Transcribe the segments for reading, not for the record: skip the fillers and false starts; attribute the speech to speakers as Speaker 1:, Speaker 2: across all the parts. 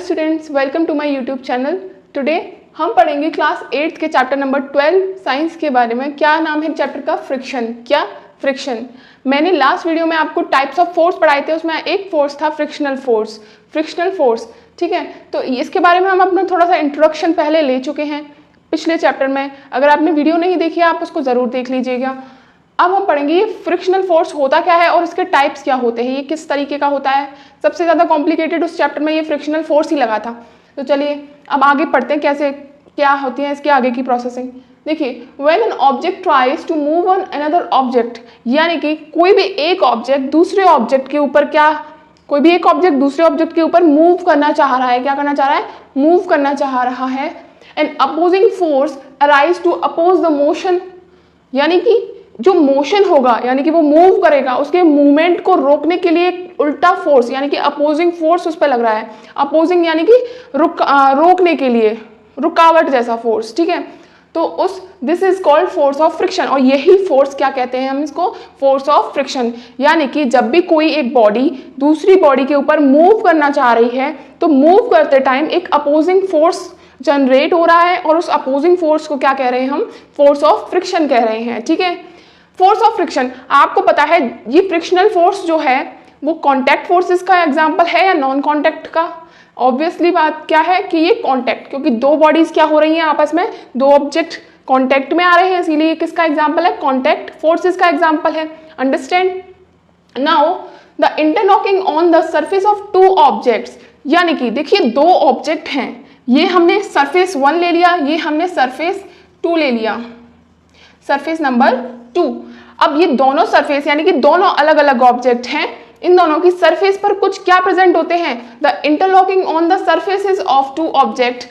Speaker 1: Students, welcome to my YouTube channel. Today हम पढ़ेंगे class 8 के चैप्टर नंबर 12 साइंस के बारे में। क्या नाम है चैप्टर का? फ्रिक्शन। क्या? फ्रिक्शन। मैंने लास्ट वीडियो में आपको टाइप्स ऑफ फोर्स पढ़ाए थे, उसमें एक फोर्स था फ्रिक्शनल फोर्स। फ्रिक्शनल फोर्स, ठीक है। तो इसके बारे में हम अपना थोड़ा सा इंट्रोडक्शन पहले ले चुके हैं पिछले चैप्टर में। अगर आपने वीडियो नहीं देखी आप उसको ज़रूर देख लीजिएगा। अब हम पढ़ेंगे ये फ्रिक्शनल फोर्स होता क्या है और इसके टाइप्स क्या होते हैं, ये किस तरीके का होता है। सबसे ज़्यादा कॉम्प्लिकेटेड उस चैप्टर में ये फ्रिक्शनल फोर्स ही लगा था। तो चलिए अब आगे पढ़ते हैं कैसे क्या होती है इसके आगे की प्रोसेसिंग। देखिए, when an object tries to move on another object, यानी कि कोई भी एक ऑब्जेक्ट दूसरे ऑब्जेक्ट के ऊपर कोई भी एक ऑब्जेक्ट दूसरे ऑब्जेक्ट के ऊपर मूव करना चाह रहा है। क्या करना चाह रहा है? मूव करना चाह रहा है। And opposing force arise to oppose the motion, यानी कि जो मोशन होगा, यानी कि वो मूव करेगा, उसके मूवमेंट को रोकने के लिए एक उल्टा फोर्स यानी कि अपोजिंग फोर्स उस पर लग रहा है। अपोजिंग यानी कि रोकने के लिए, रुकावट जैसा फोर्स, ठीक है। तो this is called force of friction. और यही फोर्स क्या कहते हैं हम इसको? Force of friction. यानी कि जब भी कोई एक बॉडी दूसरी बॉडी के ऊपर मूव करना चाह रही है तो मूव करते टाइम एक अपोजिंग फोर्स जनरेट हो रहा है, और उस अपोजिंग फोर्स को क्या कह रहे हैं हम? फोर्स ऑफ फ्रिक्शन कह रहे हैं, ठीक है। फोर्स ऑफ फ्रिक्शन, आपको पता है ये फ्रिक्शनल फोर्स जो है वो कॉन्टैक्ट फोर्सेस का एग्जांपल है या नॉन कॉन्टैक्ट का? ऑब्वियसली बात क्या है कि ये कॉन्टैक्ट, क्योंकि दो बॉडीज क्या हो रही हैं आपस में, दो ऑब्जेक्ट कॉन्टैक्ट में आ रहे हैं, इसीलिए किसका एग्जांपल है? कॉन्टैक्ट फोर्सेस का एग्जांपल है। Understand? Now the interlocking on the surface of two objects, यानी कि देखिए दो ऑब्जेक्ट हैं, ये हमने सरफेस 1 ले लिया, ये हमने सरफेस 2 ले लिया, सरफेस नंबर 2। अब ये दोनों सरफेस यानी कि दोनों अलग अलग ऑब्जेक्ट हैं, इन दोनों की सरफेस पर कुछ क्या प्रेजेंट होते हैं? The interlocking on the surfaces of two object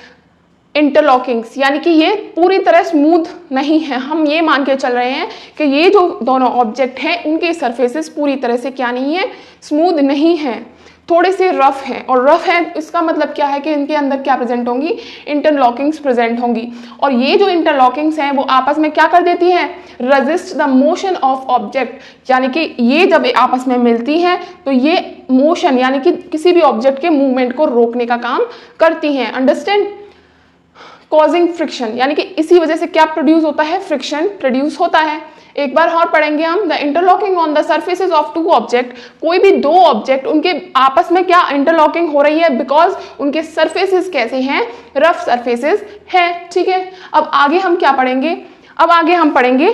Speaker 1: interlockings, यानी कि ये पूरी तरह स्मूथ नहीं है। हम ये मान के चल रहे हैं कि ये जो दोनों ऑब्जेक्ट हैं उनके सरफेसेस पूरी तरह से क्या नहीं है? स्मूथ नहीं है, थोड़े से रफ हैं। और रफ है इसका मतलब क्या है कि इनके अंदर क्या प्रेजेंट होंगी? इंटरलॉकिंग्स प्रेजेंट होंगी। और ये जो इंटरलॉकिंग्स हैं वो आपस में क्या कर देती हैं? Resist the motion of object, यानी कि ये जब आपस में मिलती हैं तो ये मोशन यानी कि किसी भी ऑब्जेक्ट के मूवमेंट को रोकने का काम करती हैं। अंडरस्टैंड? कॉजिंग फ्रिक्शन, यानी कि इसी वजह से क्या प्रोड्यूस होता है? फ्रिक्शन प्रोड्यूस होता है। एक बार और पढ़ेंगे हम। The interlocking on the surfaces of two object, कोई भी दो ऑब्जेक्ट उनके आपस में क्या इंटरलॉकिंग हो रही है? बिकॉज उनके सर्फेसेस कैसे हैं? रफ सर्फेसेस हैं, ठीक है। अब आगे हम क्या पढ़ेंगे? अब आगे हम पढ़ेंगे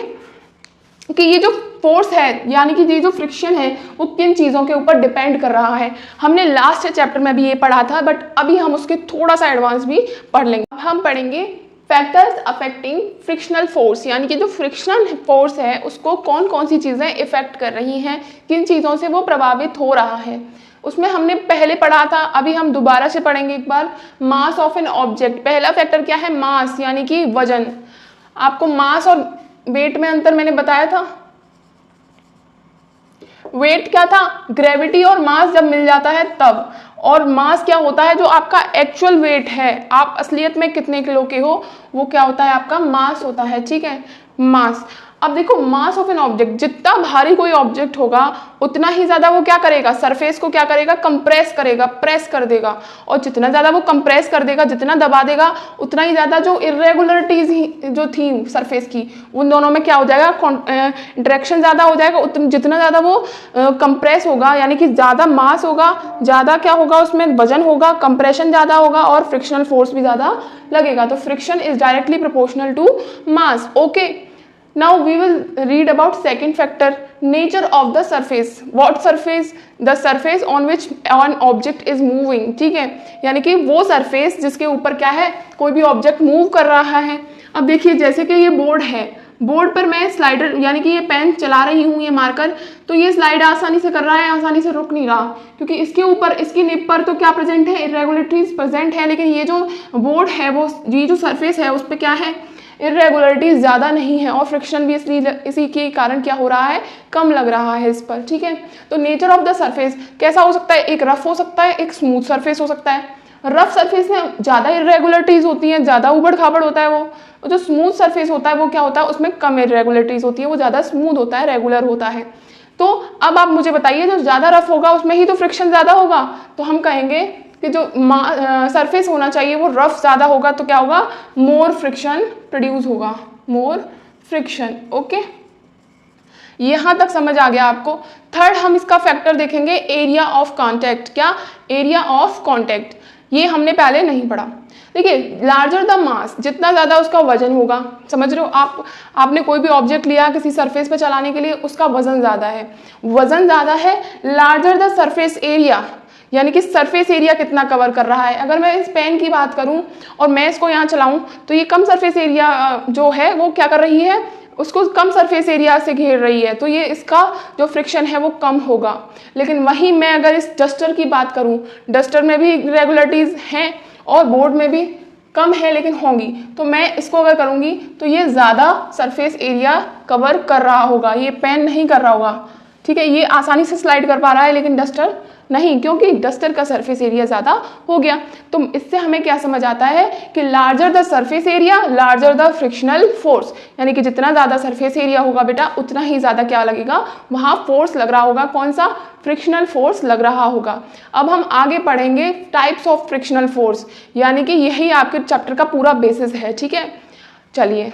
Speaker 1: कि ये जो फोर्स है यानी कि ये जो फ्रिक्शन है वो किन चीज़ों के ऊपर डिपेंड कर रहा है। हमने लास्ट चैप्टर में भी ये पढ़ा था, बट अभी हम उसके थोड़ा सा एडवांस भी पढ़ लेंगे। अब हम पढ़ेंगे फैक्टर्स अफेक्टिंग फ्रिक्शनल फोर्स, यानी कि जो फ्रिक्शनल फोर्स है उसको कौन कौन सी चीज़ें इफेक्ट कर रही हैं, किन चीज़ों से वो प्रभावित हो रहा है। उसमें हमने पहले पढ़ा था, अभी हम दोबारा से पढ़ेंगे एक बार। मास ऑफ एन ऑब्जेक्ट, पहला फैक्टर क्या है? मास, यानी कि वजन। आपको मास और वेट में अंतर मैंने बताया था। वेट क्या था? ग्रेविटी और मास जब मिल जाता है तब। और मास क्या होता है? जो आपका एक्चुअल वेट है, आप असलियत में कितने किलो के हो, वो क्या होता है? आपका मास होता है, ठीक है, मास। अब देखो, मास ऑफ एन ऑब्जेक्ट, जितना भारी कोई ऑब्जेक्ट होगा उतना ही ज्यादा वो क्या करेगा? सरफेस को क्या करेगा? कंप्रेस करेगा, प्रेस कर देगा। और जितना ज्यादा वो कंप्रेस कर देगा, जितना दबा देगा, उतना ही ज्यादा जो इरेगुलरिटीज जो थी सरफेस की, उन दोनों में क्या हो जाएगा? इंटरेक्शन ज्यादा हो जाएगा। जितना ज्यादा वो कंप्रेस होगा, यानी कि ज्यादा मास होगा, ज्यादा क्या होगा? उसमें वजन होगा, कंप्रेशन ज्यादा होगा और फ्रिक्शनल फोर्स भी ज्यादा लगेगा। तो friction is directly proportional to mass. Okay, now we will read about second factor, nature of the surface. What surface? the surface on which an object is moving, ठीक है, यानी कि वो सरफेस जिसके ऊपर क्या है? कोई भी ऑब्जेक्ट मूव कर रहा है। अब देखिए, जैसे कि ये बोर्ड है, बोर्ड पर मैं स्लाइडर यानी कि ये पेन चला रही हूँ, ये मार्कर, तो ये स्लाइड आसानी से कर रहा है, आसानी से रुक नहीं रहा, क्योंकि इसके ऊपर, इसकी निब पर तो क्या प्रेजेंट है? इरेगुलरिटीज प्रेजेंट है। लेकिन ये जो बोर्ड है, वो ये जो सरफेस है उस पर क्या है? इरेगुलरिटीज ज़्यादा नहीं है, और फ्रिक्शन भी इसी के कारण क्या हो रहा है? कम लग रहा है इस पर, ठीक है। तो नेचर ऑफ द सरफेस कैसा हो सकता है? एक रफ हो सकता है, एक स्मूथ सरफेस हो सकता है। रफ सरफेस में ज़्यादा इरेगुलरिटीज होती हैं, ज़्यादा उबड़ खाबड़ होता है वो जो स्मूथ सरफेस होता है वो क्या होता है? उसमें कम इरेगुलरिटीज होती है, वो ज़्यादा स्मूथ होता है, रेगुलर होता है। तो अब आप मुझे बताइए, जो ज़्यादा रफ होगा उसमें ही तो फ्रिक्शन ज़्यादा होगा, तो हम कहेंगे कि जो सरफेस होना चाहिए वो रफ ज़्यादा होगा तो क्या होगा, मोर फ्रिक्शन प्रोड्यूस होगा, मोर फ्रिक्शन। ओके, यहाँ तक समझ आ गया आपको। थर्ड हम इसका फैक्टर देखेंगे, एरिया ऑफ कॉन्टैक्ट। क्या, एरिया ऑफ कॉन्टैक्ट, ये हमने पहले नहीं पढ़ा। देखिए, लार्जर द मास, जितना ज़्यादा उसका वजन होगा, समझ रहे हो आपने कोई भी ऑब्जेक्ट लिया किसी सरफेस पे चलाने के लिए, उसका वजन ज़्यादा है, वजन ज़्यादा है, लार्जर द सरफेस एरिया, यानी कि सरफेस एरिया कितना कवर कर रहा है। अगर मैं इस पेन की बात करूं और मैं इसको यहाँ चलाऊं तो ये कम सरफेस एरिया जो है वो क्या कर रही है, उसको कम सरफेस एरिया से घेर रही है, तो ये इसका जो फ्रिक्शन है वो कम होगा। लेकिन वहीं मैं अगर इस डस्टर की बात करूं, डस्टर में भी इरेगुलरिटीज हैं और बोर्ड में भी कम है लेकिन होंगी, तो मैं इसको अगर करूंगी तो ये ज़्यादा सरफेस एरिया कवर कर रहा होगा, ये पेन नहीं कर रहा होगा। ठीक है, ये आसानी से स्लाइड कर पा रहा है लेकिन डस्टर नहीं, क्योंकि डस्टर का सरफेस एरिया ज़्यादा हो गया। तो इससे हमें क्या समझ आता है कि larger the surface area larger the frictional force, यानी कि जितना ज़्यादा सरफेस एरिया होगा बेटा उतना ही ज़्यादा क्या लगेगा, वहाँ फोर्स लग रहा होगा। कौन सा, फ्रिक्शनल फोर्स लग रहा होगा। अब हम आगे पढ़ेंगे टाइप्स ऑफ फ्रिक्शनल फोर्स, यानी कि यही आपके चैप्टर का पूरा बेसिस है। ठीक है, चलिए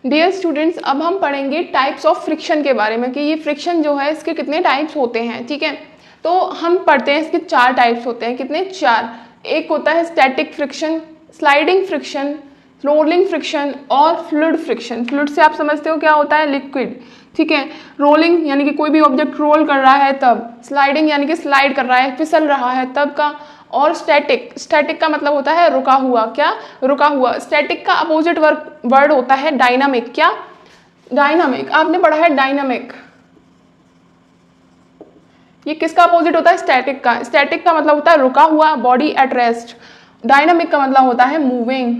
Speaker 1: डियर स्टूडेंट्स, अब हम पढ़ेंगे टाइप्स ऑफ फ्रिक्शन के बारे में कि ये फ्रिक्शन जो है इसके कितने टाइप्स होते हैं। ठीक है, तो हम पढ़ते हैं इसके 4 टाइप्स होते हैं। कितने, 4। एक होता है static friction, sliding friction, rolling friction और फ्लूइड फ्रिक्शन। फ्लूइड से आप समझते हो क्या होता है, लिक्विड। ठीक है, रोलिंग यानी कि कोई भी ऑब्जेक्ट रोल कर रहा है तब, स्लाइडिंग यानी कि स्लाइड कर रहा है, फिसल रहा है तब का, और स्टैटिक, स्टैटिक का मतलब होता है रुका हुआ। क्या, रुका हुआ। स्टैटिक का अपोजिट वर्ड होता है डायनामिक। क्या, डायनामिक, आपने पढ़ा है डायनामिक, ये किसका अपोजिट होता है, स्टैटिक का। स्टैटिक का मतलब होता है रुका हुआ, बॉडी एट रेस्ट। डायनामिक का मतलब होता है मूविंग।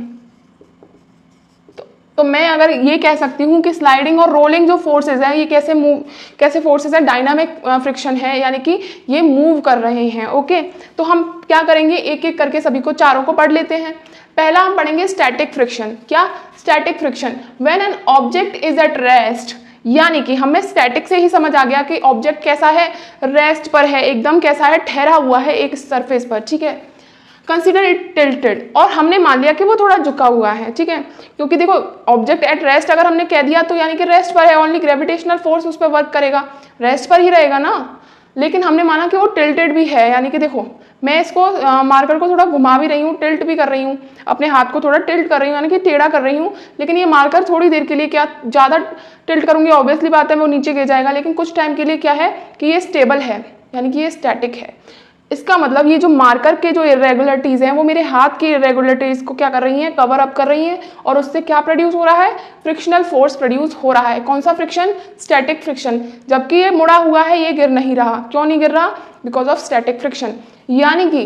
Speaker 1: तो मैं अगर ये कह सकती हूँ कि स्लाइडिंग और रोलिंग जो फोर्सेज है ये कैसे फोर्सेज है, डायनामिक फ्रिक्शन है, यानी कि ये मूव कर रहे हैं। ओके, तो हम क्या करेंगे, एक एक करके सभी को चारों को पढ़ लेते हैं। पहला हम पढ़ेंगे स्टैटिक फ्रिक्शन। क्या, static friction, when an object is at rest, यानी कि हमें स्टैटिक से ही समझ आ गया कि ऑब्जेक्ट कैसा है, रेस्ट पर है, एकदम कैसा है, ठहरा हुआ है एक सरफेस पर। ठीक है, कंसिडर इट टिल्टेड, और हमने मान लिया कि वो थोड़ा झुका हुआ है। ठीक है, क्योंकि देखो ऑब्जेक्ट एट रेस्ट अगर हमने कह दिया तो यानी कि रेस्ट पर है, ओनली ग्रेविटेशनल फोर्स उस पर वर्क करेगा, रेस्ट पर ही रहेगा ना। लेकिन हमने माना कि वो टिल्टेड भी है, यानी कि देखो मैं इसको मार्कर को थोड़ा घुमा भी रही हूँ, टिल्ट भी कर रही हूँ, अपने हाथ को थोड़ा टिल्ट कर रही हूँ, यानी कि टेढ़ा कर रही हूँ, लेकिन ये मार्कर थोड़ी देर के लिए, क्या ज़्यादा टिल्ट करूँगी ऑब्वियसली बात है वो नीचे गिर जाएगा, लेकिन कुछ टाइम के लिए क्या है कि ये स्टेबल है, यानी कि ये स्टैटिक है। इसका मतलब ये जो मार्कर के जो इरेगुलरिटीज़ हैं वो मेरे हाथ की इरेगुलरिटीज़ को क्या कर रही हैं, कवर अप कर रही हैं, और उससे क्या प्रोड्यूस हो रहा है, फ्रिक्शनल फोर्स प्रोड्यूस हो रहा है। कौन सा फ्रिक्शन, स्टैटिक फ्रिक्शन। जबकि ये मुड़ा हुआ है, ये गिर नहीं रहा। क्यों नहीं गिर रहा, बिकॉज ऑफ स्टैटिक फ्रिक्शन। यानी कि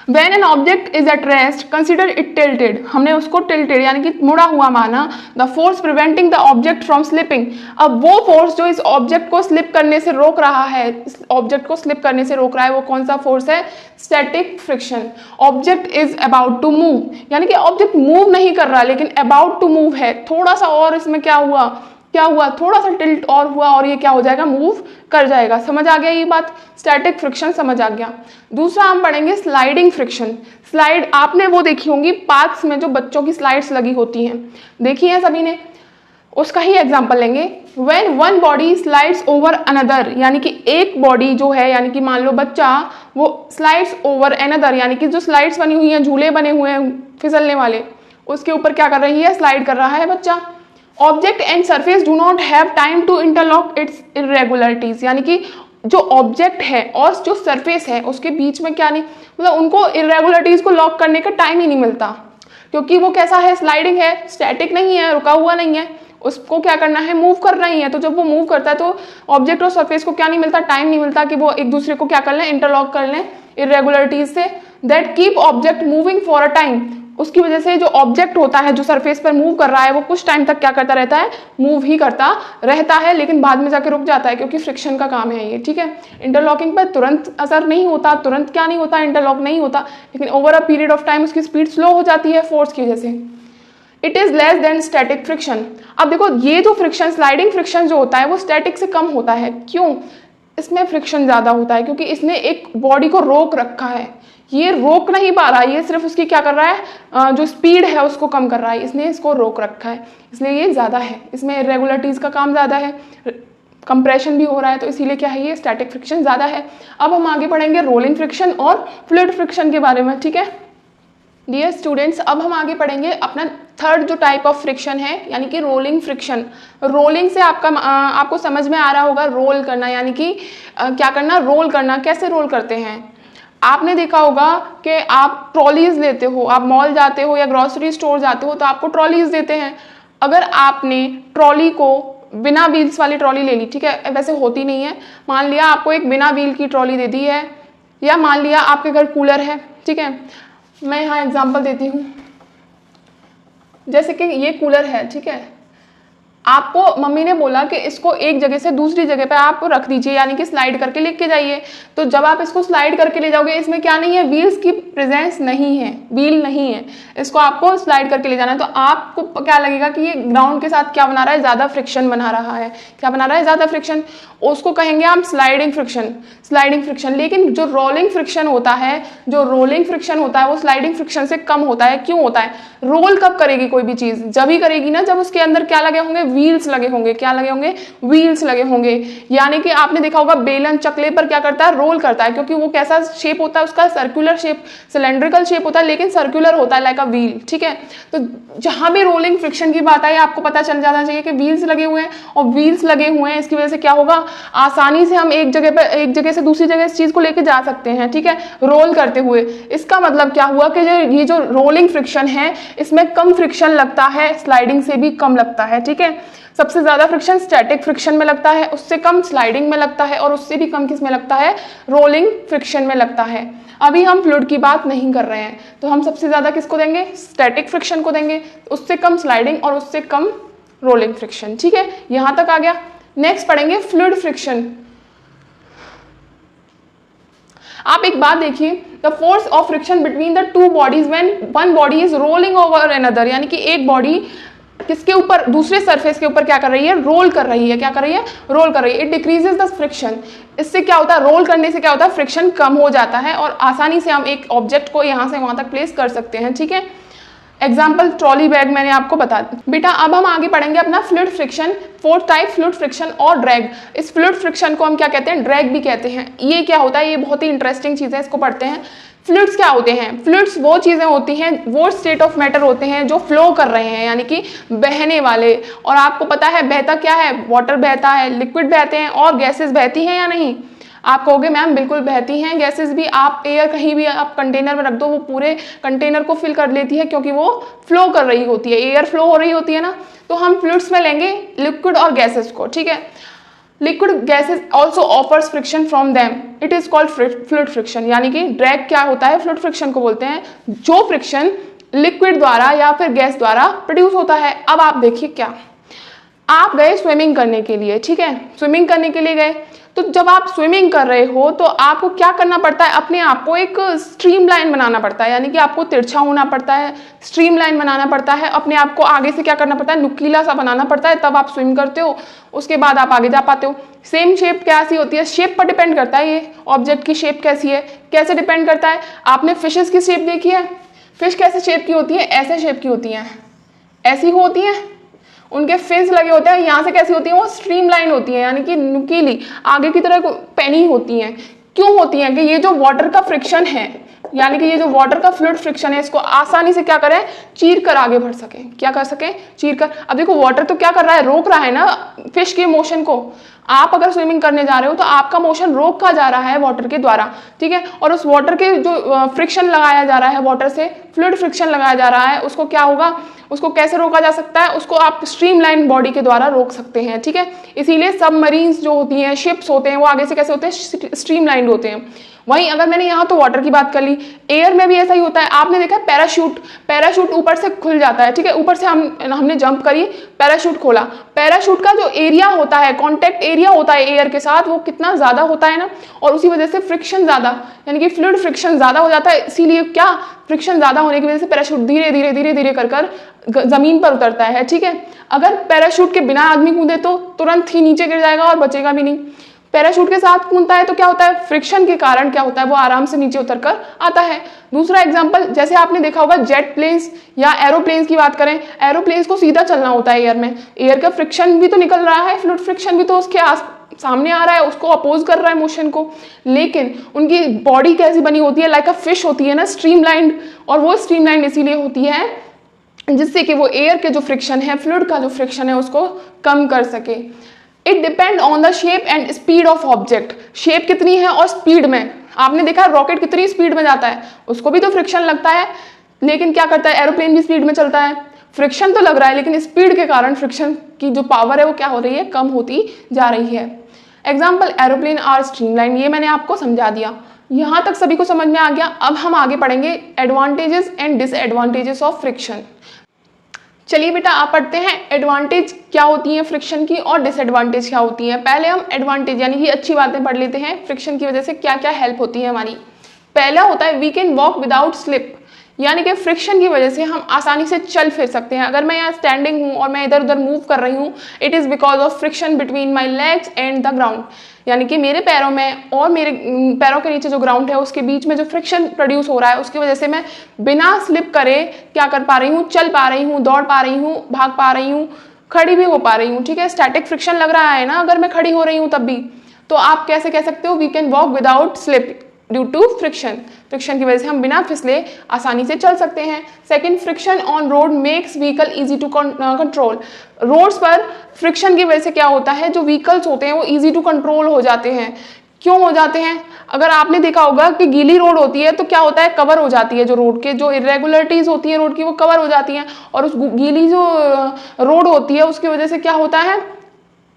Speaker 1: When an object is at rest, consider it tilted. हमने उसको tilted यानी कि मुड़ा हुआ माना। The force preventing the object from slipping. अब वो फोर्स जो इस ऑब्जेक्ट को स्लिप करने से रोक रहा है, इस ऑब्जेक्ट को स्लिप करने से रोक रहा है, वो कौन सा फोर्स है, static friction. Object is about to move, यानी कि ऑब्जेक्ट मूव नहीं कर रहा लेकिन अबाउट टू मूव है, थोड़ा सा और इसमें क्या हुआ, थोड़ा सा टिल्ट और हुआ और ये क्या हो जाएगा, मूव कर जाएगा। समझ आ गया ये बात, स्टैटिक फ्रिक्शन समझ आ गया। दूसरा हम पढ़ेंगे स्लाइडिंग फ्रिक्शन। स्लाइड आपने वो देखी होंगी पार्क्स में, जो बच्चों की स्लाइड्स लगी होती हैं, देखी हैं सभी ने, उसका ही एग्जांपल लेंगे। When one body slides over another, यानी कि एक बॉडी जो है, यानी कि मान लो बच्चा वो स्लाइड्स ओवर अनदर, यानी कि जो स्लाइड्स बनी हुई हैं, झूले बने हुए हैं फिसलने वाले, उसके ऊपर क्या कर रही है, स्लाइड कर रहा है बच्चा। Object and surface do not have time to interlock its irregularities, यानी कि जो ऑब्जेक्ट है और जो सरफेस है उसके बीच में क्या नहीं, मतलब उनको इरेगुलरिटीज को लॉक करने का टाइम ही नहीं मिलता, क्योंकि वो कैसा है, स्लाइडिंग है, स्टैटिक नहीं है, रुका हुआ नहीं है, उसको क्या करना है, मूव करना ही है। तो जब वो मूव करता है तो ऑब्जेक्ट और सरफेस को क्या नहीं मिलता, टाइम नहीं मिलता कि वो एक दूसरे को क्या कर लें, इंटरलॉक कर लें इरेगुलरिटीज से। That keep object moving for a time, उसकी वजह से जो ऑब्जेक्ट होता है जो सरफेस पर मूव कर रहा है वो कुछ टाइम तक क्या करता रहता है, मूव ही करता रहता है, लेकिन बाद में जाके रुक जाता है, क्योंकि फ्रिक्शन का काम है ये। ठीक है, इंटरलॉकिंग पर तुरंत असर नहीं होता, तुरंत क्या नहीं होता, इंटरलॉक नहीं होता, लेकिन over a period of time उसकी स्पीड स्लो हो जाती है फोर्स की वजह से। It is less than static friction. अब देखो ये जो फ्रिक्शन, स्लाइडिंग फ्रिक्शन जो होता है वो स्टैटिक से कम होता है। क्यों, इसमें फ्रिक्शन ज़्यादा होता है क्योंकि इसने एक बॉडी को रोक रखा है, ये रोक नहीं पा रहा है, ये सिर्फ उसकी क्या कर रहा है, जो स्पीड है उसको कम कर रहा है, इसने इसको रोक रखा है, इसलिए ये ज़्यादा है, इसमें इरेगुलरिटीज़ का काम ज़्यादा है, कंप्रेशन भी हो रहा है, तो इसीलिए क्या है, ये स्टैटिक फ्रिक्शन ज़्यादा है। अब हम आगे पढ़ेंगे रोलिंग फ्रिक्शन और फ्लूइड फ्रिक्शन के बारे में, ठीक है डियर स्टूडेंट्स। अब हम आगे पढ़ेंगे अपना थर्ड जो टाइप ऑफ फ्रिक्शन है, यानी कि रोलिंग फ्रिक्शन। रोलिंग से आपको समझ में आ रहा होगा रोल करना, यानी कि क्या करना, रोल करना। कैसे रोल करते हैं, आपने देखा होगा कि आप ट्रॉलीज लेते हो, आप मॉल जाते हो या ग्रॉसरी स्टोर जाते हो तो आपको ट्रॉलीज देते हैं। अगर आपने ट्रॉली को बिना व्हील्स वाली ट्रॉली ले ली, ठीक है, वैसे होती नहीं है, मान लिया आपको एक बिना व्हील की ट्रॉली दे दी है, या मान लिया आपके घर कूलर है, ठीक है, मैं यहाँ एग्जांपल देती हूँ, जैसे कि ये कूलर है, ठीक है, आपको मम्मी ने बोला कि इसको एक जगह से दूसरी जगह पे आप रख दीजिए, यानी कि स्लाइड करके लेके जाइए। तो जब आप इसको स्लाइड करके ले जाओगे, इसमें क्या नहीं है, व्हील्स की प्रेजेंस नहीं है, व्हील नहीं है, इसको आपको स्लाइड करके ले जाना है। तो आपको क्या लगेगा कि ये ग्राउंड के साथ क्या बना रहा है, ज़्यादा फ्रिक्शन बना रहा है। क्या बना रहा है, ज़्यादा फ्रिक्शन, उसको कहेंगे हम स्लाइडिंग फ्रिक्शन, स्लाइडिंग फ्रिक्शन। लेकिन जो रोलिंग फ्रिक्शन होता है, जो रोलिंग फ्रिक्शन होता है वो स्लाइडिंग फ्रिक्शन से कम होता है। क्यों होता है, रोल कब करेगी कोई भी चीज़, जब ही करेगी ना जब उसके अंदर क्या लगे होंगे, व्हील्स लगे होंगे। क्या लगे होंगे, व्हील्स लगे होंगे। यानी कि आपने देखा होगा बेलन चकले पर क्या करता है, रोल करता है, क्योंकि वो कैसा शेप होता है उसका, सर्कुलर शेप, सिलेंड्रिकल शेप होता है, लेकिन सर्कुलर होता है, लाइक अ व्हील, ठीक है। तो जहां भी रोलिंग फ्रिक्शन की बात आई, आपको पता चल जाना चाहिए कि व्हील्स लगे हुए हैं, और व्हील्स लगे हुए हैं इसकी वजह से क्या होगा, आसानी से हम एक जगह से दूसरी जगह इस चीज को लेके जा सकते हैं, ठीक है, रोल करते हुए। इसका मतलब क्या हुआ कि ये जो रोलिंग फ्रिक्शन है इसमें कम फ्रिक्शन लगता है, स्लाइडिंग से भी कम लगता है, ठीक है। सबसे ज्यादा फ्रिक्शन स्टैटिक फ्रिक्शन में लगता है, उससे कम स्लाइडिंग में लगता है, और उससे भी कम किस में लगता है, रोलिंग फ्रिक्शन में लगता है। अभी हम फ्लूइड की बात नहीं कर रहे हैं, तो हम सबसे ज्यादा किसको देंगे, स्टैटिक फ्रिक्शन को देंगे, उससे कम स्लाइडिंग और उससे कम रोलिंग फ्रिक्शन, ठीक है, यहां तक आ गया। नेक्स्ट पढ़ेंगे फ्लूइड फ्रिक्शन। आप एक बात देखिए, the force of friction between the two bodies when one body is rolling over another, यानी कि एक बॉडी किसके ऊपर, दूसरे सरफेस के ऊपर क्या कर रही है, रोल कर रही है। क्या कर रही है, रोल कर रही है। इट डिक्रीजेस द फ्रिक्शन, इससे क्या होता है, रोल करने से क्या होता है, फ्रिक्शन कम हो जाता है और आसानी से हम एक ऑब्जेक्ट को यहाँ से वहां तक प्लेस कर सकते हैं, ठीक है। एग्जाम्पल ट्रॉली बैग मैंने आपको बता दी। बेटा अब हम आगे पढ़ेंगे अपना fluid friction, fourth type fluid friction और ड्रैग। इस फ्लूइड फ्रिक्शन को हम क्या कहते हैं, ड्रैग भी कहते हैं। ये क्या होता है, ये बहुत ही इंटरेस्टिंग चीज़ है, इसको पढ़ते हैं। फ्लूइड्स क्या होते हैं, फ्लूइड्स वो चीज़ें होती हैं, वो स्टेट ऑफ मैटर होते हैं जो फ्लो कर रहे हैं, यानी कि बहने वाले। और आपको पता है बहता क्या है, वाटर बहता है, लिक्विड बहते हैं, और गैसेस बहती हैं या नहीं। आप कहोगे मैम बिल्कुल बहती हैं गैसेस भी, आप एयर कहीं भी आप कंटेनर में रख दो वो पूरे कंटेनर को फिल कर लेती है, क्योंकि वो फ्लो कर रही होती है, एयर फ्लो हो रही होती है ना। तो हम फ्लूइड्स में लेंगे लिक्विड और गैसेस को, ठीक है। Liquid gases also offers friction from them, it is called fluid friction. यानी कि ड्रैग क्या होता है, फ्लूइड फ्रिक्शन को बोलते हैं, जो फ्रिक्शन लिक्विड द्वारा या फिर गैस द्वारा प्रोड्यूस होता है। अब आप देखिए, क्या आप गए स्विमिंग करने के लिए, ठीक है, स्विमिंग करने के लिए गए, तो जब आप स्विमिंग कर रहे हो तो आपको क्या करना पड़ता है, अपने आप को एक स्ट्रीम लाइन बनाना पड़ता है, यानी कि आपको तिरछा होना पड़ता है, स्ट्रीम लाइन बनाना पड़ता है, अपने आप को आगे से क्या करना पड़ता है, नुकीला सा बनाना पड़ता है, तब आप स्विम करते हो, उसके बाद आप आगे जा पाते हो। सेम शेप कैसी होती है, शेप पर डिपेंड करता है, ये ऑब्जेक्ट की शेप कैसी है, कैसे डिपेंड करता है। आपने फिशेस की शेप देखी है, फिश कैसे शेप की होती है, ऐसे शेप की होती हैं, ऐसी होती हैं, उनके फिन्स लगे होते हैं, यहाँ से कैसी होती है, वो स्ट्रीम लाइन होती है, यानी कि नुकीली, आगे की तरह पैनी होती हैं। क्यों होती हैं, कि ये जो वाटर का फ्रिक्शन है, यानी कि ये जो वाटर का फ्लूइड फ्रिक्शन है, इसको आसानी से क्या करें, चीर कर आगे बढ़ सकें। क्या कर सकें, चीर कर। अब देखो वाटर तो क्या कर रहा है, रोक रहा है ना फिश के मोशन को। आप अगर स्विमिंग करने जा रहे हो तो आपका मोशन रोका जा रहा है वाटर के द्वारा, ठीक है। और उस वाटर के जो फ्रिक्शन लगाया जा रहा है, वाटर से फ्लूइड फ्रिक्शन लगाया जा रहा है, उसको क्या होगा, उसको कैसे रोका जा सकता है, उसको आप स्ट्रीमलाइन बॉडी के द्वारा रोक सकते हैं, ठीक है। इसीलिए सबमरीन्स जो होती हैं, शिप्स होते हैं, वो आगे से कैसे होते हैं, स्ट्रीमलाइंड होते हैं। वहीं अगर मैंने यहाँ तो वाटर की बात कर ली, एयर में भी ऐसा ही होता है। आपने देखा है पैराशूट ऊपर से खुल जाता है, ठीक है, ऊपर से हमने जंप करी, पैराशूट खोला, पैराशूट का जो एरिया होता है, कॉन्टेक्ट एरिया होता है एयर के साथ, वो कितना ज्यादा होता है ना, और उसी वजह से फ्रिक्शन ज्यादा, यानी कि फ्लूइड फ्रिक्शन ज्यादा हो जाता है। इसीलिए क्या, फ्रिक्शन ज्यादा होने की वजह से पैराशूट धीरे धीरे धीरे धीरे कर जमीन पर उतरता है, ठीक है। अगर पैराशूट के बिना आदमी कूदे तो तुरंत ही नीचे गिर जाएगा और बचेगा भी नहीं। पैराशूट के साथ कूदता है तो क्या होता है, फ्रिक्शन के कारण क्या होता है, वो आराम से नीचे उतर कर आता है। दूसरा एग्जांपल, जैसे आपने देखा होगा जेट प्लेन्स या एरोप्लेन्स की बात करें, एरोप्लेन्स को सीधा चलना होता है एयर में, एयर का फ्रिक्शन भी तो निकल रहा है, फ्लूइड फ्रिक्शन भी तो उसके सामने आ रहा है, उसको अपोज कर रहा है मोशन को, लेकिन उनकी बॉडी कैसी बनी होती है, लाइक अ फिश होती है ना, स्ट्रीमलाइंड, और वो स्ट्रीमलाइंड इसीलिए होती है जिससे कि वो एयर के जो फ्रिक्शन है, फ्लूइड का जो फ्रिक्शन है, उसको कम कर सके। It depend on the shape and speed of object, shape कितनी है और स्पीड में, आपने देखा है रॉकेट कितनी स्पीड में जाता है, उसको भी तो फ्रिक्शन लगता है, लेकिन क्या करता है, एरोप्लेन भी स्पीड में चलता है, फ्रिक्शन तो लग रहा है, लेकिन स्पीड के कारण फ्रिक्शन की जो पावर है वो क्या हो रही है, कम होती जा रही है। एग्जाम्पल, एरोप्लेन आर स्ट्रीमलाइन, ये मैंने आपको समझा दिया, यहाँ तक सभी को समझ में आ गया। अब हम आगे पढ़ेंगे advantages and disadvantages of friction. चलिए बेटा, आप पढ़ते हैं एडवांटेज क्या होती है फ्रिक्शन की और डिसएडवांटेज क्या होती है। पहले हम एडवांटेज यानी कि अच्छी बातें पढ़ लेते हैं, फ्रिक्शन की वजह से क्या क्या हेल्प होती है हमारी। पहला होता है we can walk without slip, यानी कि फ्रिक्शन की वजह से हम आसानी से चल फिर सकते हैं। अगर मैं यहाँ स्टैंडिंग हूँ और मैं इधर उधर मूव कर रही हूँ, it is because of friction between my legs and the ground, यानी कि मेरे पैरों में और मेरे पैरों के नीचे जो ग्राउंड है उसके बीच में जो फ्रिक्शन प्रोड्यूस हो रहा है, उसकी वजह से मैं बिना स्लिप करे क्या कर पा रही हूँ, चल पा रही हूँ, दौड़ पा रही हूँ, भाग पा रही हूँ, खड़ी भी हो पा रही हूँ। ठीक है, स्टैटिक फ्रिक्शन लग रहा है ना अगर मैं खड़ी हो रही हूँ तब भी, तो आप कैसे कह सकते हो we can walk without slip due to friction, friction की वजह से हम बिना फिसले आसानी से चल सकते हैं। Second, friction on road makes vehicle easy to control, roads पर फ्रिक्शन की वजह से क्या होता है, जो व्हीकल्स होते हैं वो इजी टू कंट्रोल हो जाते हैं। क्यों हो जाते हैं, अगर आपने देखा होगा कि गीली रोड होती है तो क्या होता है, कवर हो जाती है, जो रोड के जो इरेगुलरिटीज होती है रोड की वो कवर हो जाती हैं, और उस गीली जो रोड होती है उसकी वजह से क्या होता है,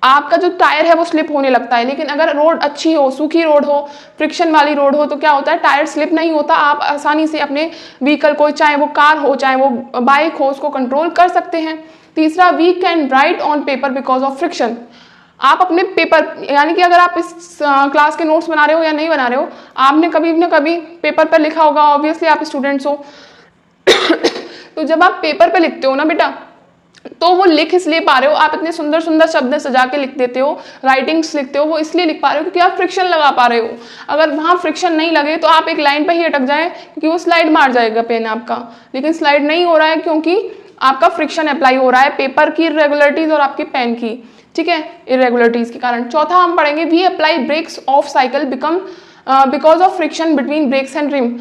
Speaker 1: आपका जो टायर है वो स्लिप होने लगता है। लेकिन अगर रोड अच्छी हो, सूखी रोड हो, फ्रिक्शन वाली रोड हो, तो क्या होता है, टायर स्लिप नहीं होता, आप आसानी से अपने व्हीकल को, चाहे वो कार हो चाहे वो बाइक हो, उसको कंट्रोल कर सकते हैं। तीसरा, we can write on paper because of friction, आप अपने पेपर, यानी कि अगर आप इस क्लास के नोट्स बना रहे हो या नहीं बना रहे हो, आपने कभी न कभी पेपर पर लिखा होगा, ऑब्वियसली आप स्टूडेंट्स हो तो जब आप पेपर पर लिखते हो ना बेटा, तो वो लिख इसलिए पा रहे हो, आप इतने सुंदर सुंदर शब्द सजा के लिख देते हो, राइटिंग्स लिखते हो, वो इसलिए लिख पा रहे हो क्योंकि आप फ्रिक्शन लगा पा रहे हो। अगर वहाँ फ्रिक्शन नहीं लगे तो आप एक लाइन पर ही अटक जाए, क्योंकि वो स्लाइड मार जाएगा पेन आपका, लेकिन स्लाइड नहीं हो रहा है क्योंकि आपका फ्रिक्शन अप्लाई हो रहा है पेपर की इरेगुलरिटीज और आपके पेन की, ठीक है, इरेगुलरिटीज के कारण। चौथा हम पढ़ेंगे we apply brakes of cycle because of friction between brakes and rim,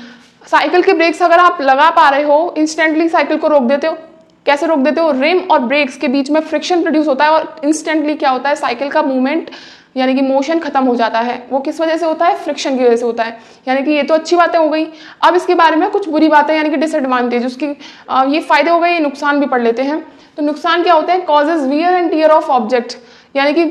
Speaker 1: cycle के ब्रेक्स अगर आप लगा पा रहे हो, इंस्टेंटली साइकिल को रोक देते हो। कैसे रोक देते हो, रिम और ब्रेक्स के बीच में फ्रिक्शन प्रोड्यूस होता है और इंस्टेंटली क्या होता है, साइकिल का मूवमेंट यानी कि मोशन खत्म हो जाता है। वो किस वजह से होता है, फ्रिक्शन की वजह से होता है। यानी कि ये तो अच्छी बातें हो गई। अब इसके बारे में कुछ बुरी बातें यानी कि डिसएडवांटेज, उसकी ये फायदे हो गए, ये नुकसान भी पढ़ लेते हैं। तो नुकसान क्या होते हैं, causes wear and tear of object, यानी कि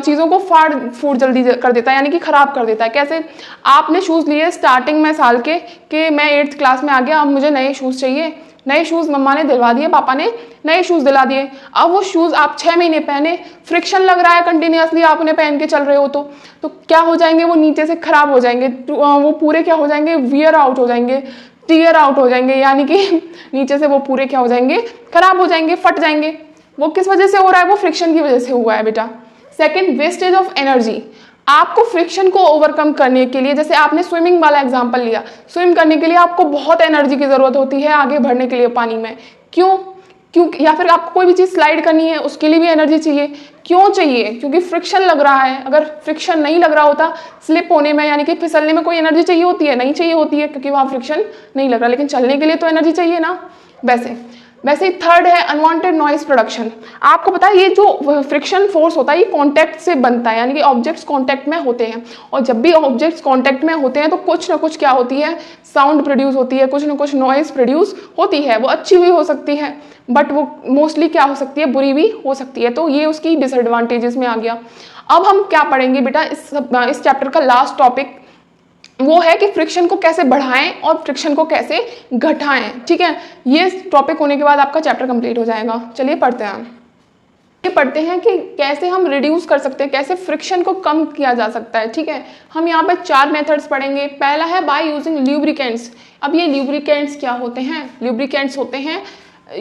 Speaker 1: चीज़ों को फाड़ फूट जल्दी कर देता है, यानी कि खराब कर देता है। कैसे, आपने शूज़ लिए स्टार्टिंग में साल के कि मैं 8th क्लास में आ गया, अब मुझे नए शूज़ चाहिए, नए शूज़ मम्मा ने दिलवा दिए, पापा ने नए शूज़ दिला दिए। अब वो शूज़ आप 6 महीने पहने, फ्रिक्शन लग रहा है कंटिन्यूसली, आप उन्हें पहन के चल रहे हो, तो क्या हो जाएंगे, वो नीचे से खराब हो जाएंगे, वो पूरे क्या हो जाएंगे, वियर आउट हो जाएंगे, टीयर आउट हो जाएंगे, यानी कि नीचे से वो पूरे क्या हो जाएंगे, खराब हो जाएंगे, फट जाएंगे। वो किस वजह से हो रहा है, वो फ्रिक्शन की वजह से हुआ है बेटा। सेकेंड, वेस्टेज ऑफ एनर्जी, आपको फ्रिक्शन को ओवरकम करने के लिए, जैसे आपने स्विमिंग वाला एग्जांपल लिया, स्विम करने के लिए आपको बहुत एनर्जी की ज़रूरत होती है आगे बढ़ने के लिए पानी में। क्यों, या फिर आपको कोई भी चीज़ स्लाइड करनी है उसके लिए भी एनर्जी चाहिए। क्यों चाहिए, क्योंकि फ्रिक्शन लग रहा है। अगर फ्रिक्शन नहीं लग रहा होता, स्लिप होने में यानी कि फिसलने में कोई एनर्जी चाहिए होती है, नहीं चाहिए होती है, क्योंकि वहाँ फ्रिक्शन नहीं लग रहा। लेकिन चलने के लिए तो एनर्जी चाहिए ना। वैसे ही थर्ड है अनवांटेड नॉइज प्रोडक्शन। आपको पता है ये जो फ्रिक्शन फोर्स होता है ये कांटेक्ट से बनता है, यानी कि ऑब्जेक्ट्स कांटेक्ट में होते हैं, और जब भी ऑब्जेक्ट्स कांटेक्ट में होते हैं तो कुछ ना कुछ क्या होती है, साउंड प्रोड्यूस होती है, कुछ ना कुछ नॉइज प्रोड्यूस होती है। वो अच्छी भी हो सकती है बट वो मोस्टली क्या हो सकती है, बुरी भी हो सकती है। तो ये उसकी डिसएडवांटेजेस में आ गया। अब हम क्या पढ़ेंगे बेटा, इस चैप्टर का लास्ट टॉपिक वो है कि फ्रिक्शन को कैसे बढ़ाएं और फ्रिक्शन को कैसे घटाएं। ठीक है, ये टॉपिक होने के बाद आपका चैप्टर कंप्लीट हो जाएगा। चलिए पढ़ते हैं कि कैसे हम रिड्यूस कर सकते हैं, कैसे फ्रिक्शन को कम किया जा सकता है। ठीक है, हम यहाँ पे 4 मेथड्स पढ़ेंगे। पहला है बाय यूजिंग ल्यूब्रिकेंट्स। अब ये ल्यूब्रिकेंट्स क्या होते हैं, ल्यूब्रिकेंट्स होते हैं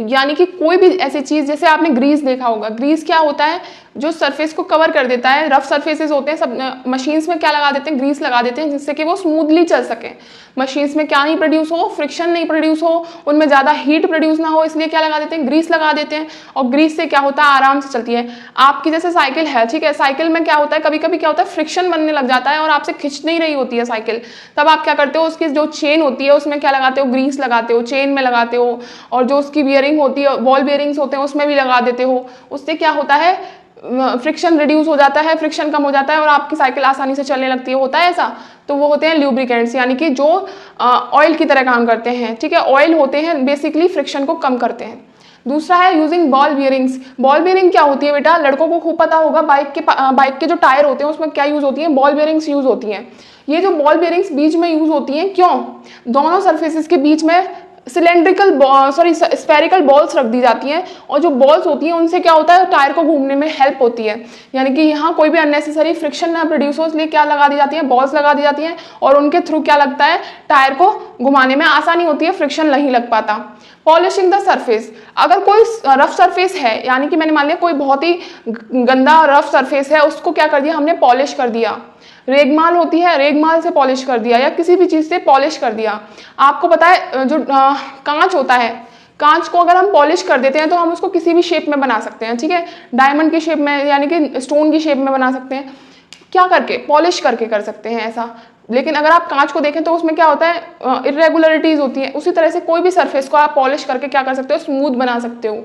Speaker 1: यानी कि कोई भी ऐसी चीज़, जैसे आपने ग्रीस देखा होगा, ग्रीस क्या होता है, जो सरफेस को कवर कर देता है। रफ सरफेसेस होते हैं, सब मशीन्स में क्या लगा देते हैं, ग्रीस लगा देते हैं, जिससे कि वो स्मूथली चल सके। मशीन्स में क्या नहीं प्रोड्यूस हो, फ्रिक्शन नहीं प्रोड्यूस हो, उनमें ज़्यादा हीट प्रोड्यूस ना हो, इसलिए क्या लगा देते हैं, ग्रीस लगा देते हैं। और ग्रीस से क्या होता है, आराम से चलती है। आपकी जैसे साइकिल है, ठीक है, साइकिल में क्या होता है, कभी कभी क्या होता है, फ्रिक्शन बनने लग जाता है और आपसे खिंच नहीं रही होती है साइकिल। तब आप क्या करते हो, उसकी जो चेन होती है उसमें क्या लगाते हो, ग्रीस लगाते हो, चेन में लगाते हो। और जो उसकी बियरिंग होती है, बॉल बियरिंग्स होते हैं, उसमें भी लगा देते हो। उससे क्या होता है, फ्रिक्शन रिड्यूस हो जाता है, फ्रिक्शन कम हो जाता है और आपकी साइकिल आसानी से चलने लगती है। होता है ऐसा? तो वो होते हैं ल्यूब्रिकेंट्स, यानी कि जो ऑयल की तरह काम करते हैं, ठीक है। ऑयल होते हैं बेसिकली फ्रिक्शन को कम करते हैं। दूसरा है using ball bearings. Ball bearing क्या होती है बेटा, लड़कों को खूब पता होगा, बाइक के जो टायर होते हैं उसमें क्या यूज होती है, बॉल बियरिंग्स यूज होती हैं। ये जो बॉल बियरिंग्स बीच में यूज होती हैं, क्यों? दोनों सरफेसेस के बीच में स्फेरिकल बॉल्स रख दी जाती हैं, और जो बॉल्स होती हैं उनसे क्या होता है, टायर को घूमने में हेल्प होती है। यानी कि यहाँ कोई भी अननेसेसरी फ्रिक्शन ना प्रोड्यूस हो, इसलिए क्या लगा दी जाती है, बॉल्स लगा दी जाती हैं, और उनके थ्रू क्या लगता है, टायर को घुमाने में आसानी होती है, फ्रिक्शन नहीं लग पाता। Polishing the surface. अगर कोई रफ सरफेस है, यानी कि मैंने मान लिया कोई बहुत ही गंदा रफ सरफेस है, उसको क्या कर दिया हमने, पॉलिश कर दिया। रेगमाल होती है, रेगमाल से पॉलिश कर दिया, या किसी भी चीज़ से पॉलिश कर दिया। आपको पता है जो कांच होता है, कांच को अगर हम पॉलिश कर देते हैं तो हम उसको किसी भी शेप में बना सकते हैं, ठीक है। डायमंड की शेप में, यानी कि स्टोन की शेप में बना सकते हैं। क्या करके? पॉलिश करके कर सकते हैं ऐसा। लेकिन अगर आप कांच को देखें तो उसमें क्या होता है, इरेगुलरिटीज होती है। उसी तरह से कोई भी सरफेस को आप पॉलिश करके क्या कर सकते हो, स्मूथ बना सकते हो।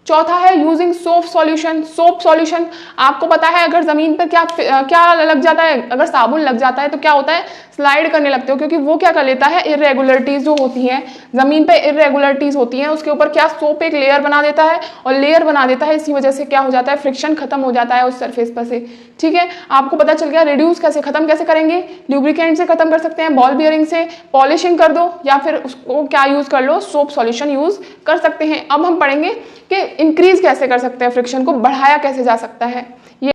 Speaker 1: चौथा है using soap solution. Soap solution, आपको पता है अगर जमीन पर क्या लग जाता है, अगर साबुन लग जाता है तो क्या होता है, स्लाइड करने लगते हो, क्योंकि वो क्या कर लेता है, इरेगुलरिटीज जो होती हैं जमीन पे, इरेगुलरिटीज होती हैं, उसके ऊपर क्या, सोप एक लेयर बना देता है, और लेयर बना देता है, इसी वजह से क्या हो जाता है, फ्रिक्शन खत्म हो जाता है उस सरफेस पर से, ठीक है। आपको पता चल गया रिड्यूस कैसे, खत्म कैसे करेंगे, ल्यूब्रिकेंट से खत्म कर सकते हैं, बॉल बियरिंग से, पॉलिशिंग कर दो, या फिर उसको क्या यूज कर लो, सोप सॉल्यूशन यूज कर सकते हैं। अब हम पढ़ेंगे कि इंक्रीज कैसे कर सकते हैं, फ्रिक्शन को बढ़ाया कैसे जा सकता है। ये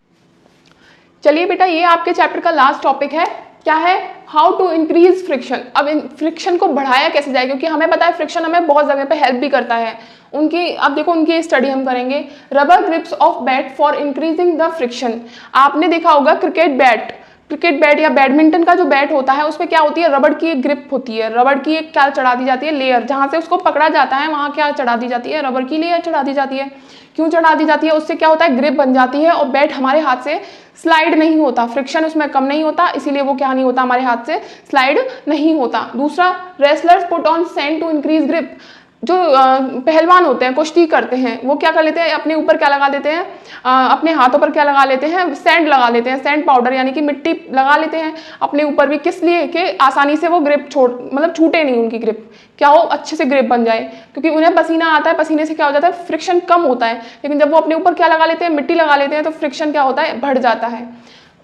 Speaker 1: चलिए बेटा, ये आपके चैप्टर का लास्ट टॉपिक है। क्या है? How to increase friction. अब फ्रिक्शन को बढ़ाया कैसे जाए, क्योंकि हमें पता है फ्रिक्शन हमें बहुत जगह पे हेल्प भी करता है। अब देखो उनकी स्टडी हम करेंगे। Rubber grips of bat for increasing the friction. आपने देखा होगा क्रिकेट बैट या बैडमिंटन का जो बैट होता है उसमें क्या होती है, रबड़ की एक ग्रिप होती है, रबड़ की एक क्या चढ़ा दी जाती है, लेयर, जहां से उसको पकड़ा जाता है वहां क्या चढ़ा दी जाती है, रबड़ की लेयर चढ़ा दी जाती है। क्यों चढ़ा दी जाती है? उससे क्या होता है, ग्रिप बन जाती है और बैट हमारे हाथ से स्लाइड नहीं होता, फ्रिक्शन उसमें कम नहीं होता, इसीलिए वो क्या नहीं होता, हमारे हाथ से स्लाइड नहीं होता। दूसरा, wrestlers put on sand to increase grip. जो पहलवान होते हैं, कुश्ती करते हैं, वो क्या कर लेते हैं, अपने ऊपर क्या लगा देते हैं, अपने हाथों पर क्या लगा लेते हैं, सैंड लगा लेते हैं, सैंड पाउडर, यानी कि मिट्टी लगा लेते हैं अपने ऊपर भी। किस लिए? कि आसानी से वो ग्रिप छूटे नहीं, उनकी ग्रिप क्या हो, अच्छे से ग्रिप बन जाए, क्योंकि उन्हें पसीना आता है, पसीने से क्या हो जाता है, फ्रिक्शन कम होता है। लेकिन जब वो अपने ऊपर क्या लगा लेते हैं, मिट्टी लगा लेते हैं, तो फ्रिक्शन क्या होता है, बढ़ जाता है,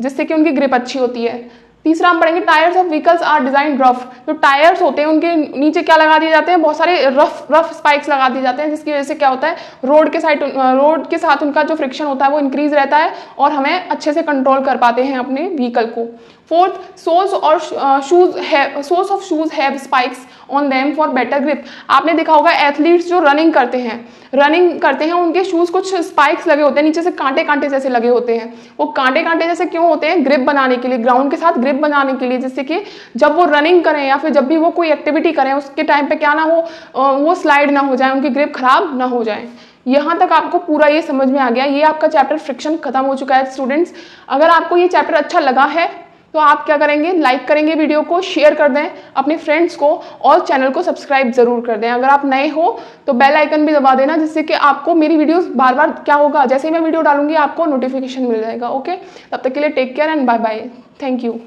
Speaker 1: जिससे कि उनकी ग्रिप अच्छी होती है। तीसरा हम पढ़ेंगे tyres of vehicles are design rough. जो टायर्स होते हैं उनके नीचे क्या लगा दिए जाते हैं, बहुत सारे रफ स्पाइक्स लगा दिए जाते हैं, जिसकी वजह से क्या होता है, रोड के साथ उनका जो फ्रिक्शन होता है वो इंक्रीज रहता है और हमें अच्छे से कंट्रोल कर पाते हैं अपने व्हीकल को। Fourth, soles of shoes have spikes on them for better grip. आपने देखा होगा एथलीट्स जो रनिंग करते हैं उनके शूज कुछ स्पाइक्स लगे होते हैं, नीचे से कांटे जैसे लगे होते हैं। वो कांटे जैसे क्यों होते हैं? ग्रिप बनाने के लिए, ग्राउंड के साथ ग्रिप बनाने के लिए, जिससे कि जब वो रनिंग करें या फिर जब भी वो कोई एक्टिविटी करें उसके टाइम पे क्या ना हो, वो स्लाइड ना हो जाए, उनकी ग्रिप खराब ना हो जाए। यहाँ तक आपको पूरा ये समझ में आ गया। ये आपका चैप्टर फ्रिक्शन खत्म हो चुका है स्टूडेंट्स। अगर आपको ये चैप्टर अच्छा लगा है तो आप क्या करेंगे, लाइक करेंगे, वीडियो को शेयर कर दें अपने फ्रेंड्स को, और चैनल को सब्सक्राइब जरूर कर दें। अगर आप नए हो तो बेल आइकन भी दबा देना, जिससे कि आपको मेरी वीडियोस बार बार क्या होगा, जैसे ही मैं वीडियो डालूंगी आपको नोटिफिकेशन मिल जाएगा। ओके, तब तक के लिए take care and bye bye. Thank you.